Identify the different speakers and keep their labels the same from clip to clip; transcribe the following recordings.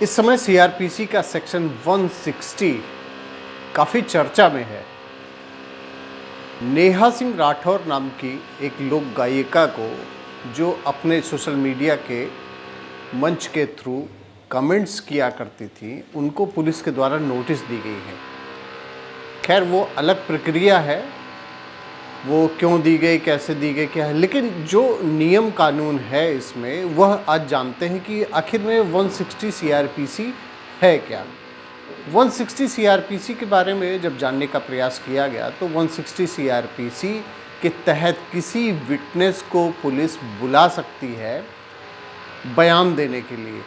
Speaker 1: इस समय सीआरपीसी का सेक्शन 160 काफ़ी चर्चा में है। नेहा सिंह राठौर नाम की एक लोक गायिका को, जो अपने सोशल मीडिया के मंच के थ्रू कमेंट्स किया करती थी, उनको पुलिस के द्वारा नोटिस दी गई है। खैर वो अलग प्रक्रिया है, वो क्यों दी गई, कैसे दी गई, क्या है, लेकिन जो नियम कानून है इसमें वह आज जानते हैं कि आखिर में 160 सीआरपीसी है क्या। 160 सीआरपीसी के बारे में जब जानने का प्रयास किया गया तो 160 सीआरपीसी के तहत किसी विटनेस को पुलिस बुला सकती है बयान देने के लिए।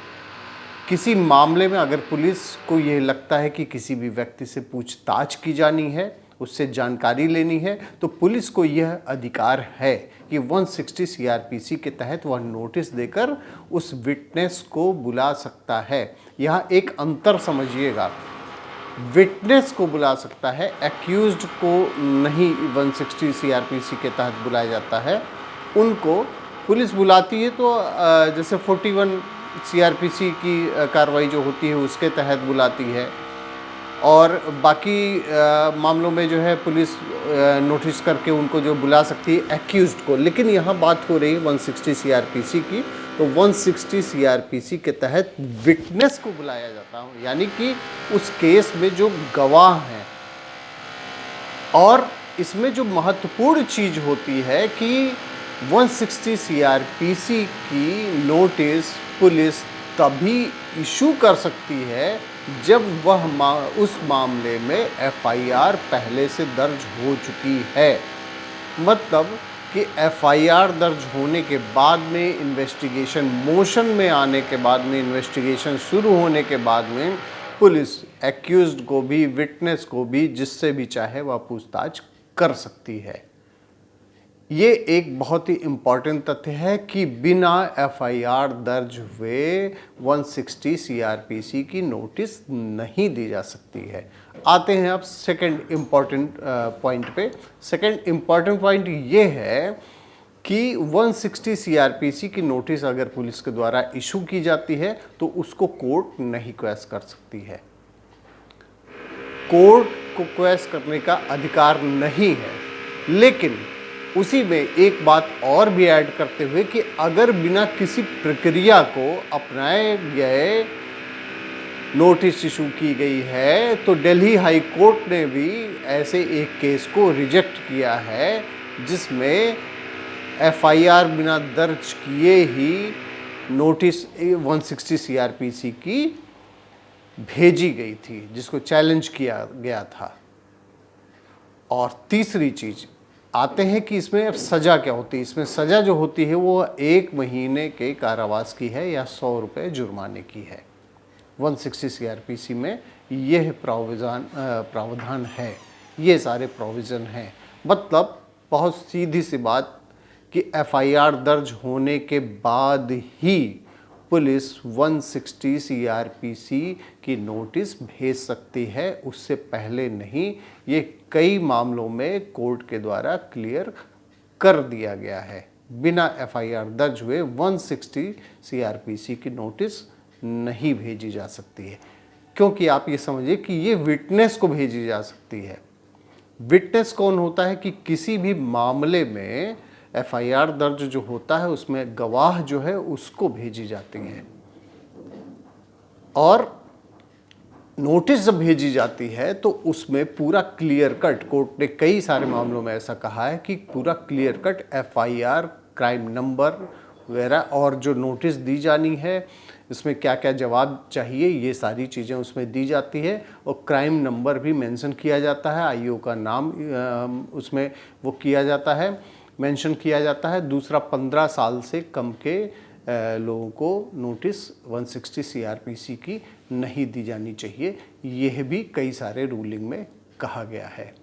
Speaker 1: किसी मामले में अगर पुलिस को यह लगता है कि किसी भी व्यक्ति से पूछताछ की जानी है, उससे जानकारी लेनी है, तो पुलिस को यह अधिकार है कि 160 सीआरपीसी के तहत वह नोटिस देकर उस विटनेस को बुला सकता है। यहाँ एक अंतर समझिएगा, विटनेस को बुला सकता है, एक्यूज्ड को नहीं 160 सीआरपीसी के तहत बुलाया जाता है। उनको पुलिस बुलाती है तो जैसे 41 सीआरपीसी की कार्रवाई जो होती है उसके तहत बुलाती है, और बाकी मामलों में जो है पुलिस नोटिस करके उनको जो बुला सकती है एक्यूज्ड को। लेकिन यहाँ बात हो रही है 160 सीआरपीसी की, तो 160 सीआरपीसी के तहत विटनेस को बुलाया जाता है, यानी कि उस केस में जो गवाह हैं। और इसमें जो महत्वपूर्ण चीज़ होती है कि 160 सीआरपीसी की नोटिस पुलिस तभी इशू कर सकती है जब वह उस मामले में एफआईआर पहले से दर्ज हो चुकी है। मतलब कि एफआईआर दर्ज होने के बाद में, इन्वेस्टिगेशन मोशन में आने के बाद में, इन्वेस्टिगेशन शुरू होने के बाद में पुलिस एक्यूज्ड को भी, विटनेस को भी, जिससे भी चाहे वह पूछताछ कर सकती है। ये एक बहुत ही इम्पॉर्टेंट तथ्य है कि बिना एफआईआर दर्ज हुए 160 सीआरपीसी की नोटिस नहीं दी जा सकती है। आते हैं अब सेकंड इम्पॉर्टेंट पॉइंट पे। सेकंड इम्पॉर्टेंट पॉइंट ये है कि 160 सीआरपीसी की नोटिस अगर पुलिस के द्वारा इशू की जाती है तो उसको कोर्ट नहीं क्वेश कर सकती है। कोर्ट को क्वेश करने का अधिकार नहीं है। लेकिन उसी में एक बात और भी ऐड करते हुए कि अगर बिना किसी प्रक्रिया को अपनाए गए नोटिस इशू की गई है, तो दिल्ली हाई कोर्ट ने भी ऐसे एक केस को रिजेक्ट किया है जिसमें एफआईआर बिना दर्ज किए ही नोटिस 160 सीआरपीसी की भेजी गई थी, जिसको चैलेंज किया गया था। और तीसरी चीज़ आते हैं कि इसमें अब सज़ा क्या होती है। इसमें सज़ा जो होती है वो 1 महीने के कारावास की है या 100 रुपये जुर्माने की है। 160 सीआरपीसी में यह प्रावधान है, ये सारे प्रोविज़न हैं। मतलब बहुत सीधी सी बात कि एफआईआर दर्ज होने के बाद ही पुलिस 160 सीआरपीसी की नोटिस भेज सकती है, उससे पहले नहीं। ये कई मामलों में कोर्ट के द्वारा क्लियर कर दिया गया है। बिना एफआईआर दर्ज हुए 160 सीआरपीसी की नोटिस नहीं भेजी जा सकती है। क्योंकि आप ये समझिए कि ये विटनेस को भेजी जा सकती है। विटनेस कौन होता है कि किसी भी मामले में एफआईआर दर्ज जो होता है उसमें गवाह जो है उसको भेजी जाती है। और नोटिस जब भेजी जाती है तो उसमें पूरा क्लियर कट, कोर्ट ने कई सारे मामलों में ऐसा कहा है कि पूरा clear cut FIR, crime number वगैरह, और जो नोटिस दी जानी है इसमें क्या क्या जवाब चाहिए, ये सारी चीज़ें उसमें दी जाती है। और क्राइम नंबर भी मेंशन किया जाता है, आईओ का नाम उसमें वो किया जाता है, मेंशन किया जाता है। दूसरा, 15 साल से कम के लोगों को नोटिस 160 सीआरपीसी की नहीं दी जानी चाहिए। यह भी कई सारे रूलिंग में कहा गया है।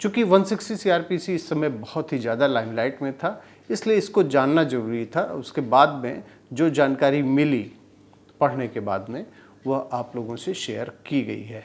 Speaker 1: चूँकि 160 सीआरपीसी इस समय बहुत ही ज़्यादा लाइमलाइट में था, इसलिए इसको जानना ज़रूरी था। उसके बाद में जो जानकारी मिली पढ़ने के बाद में, वह आप लोगों से शेयर की गई है।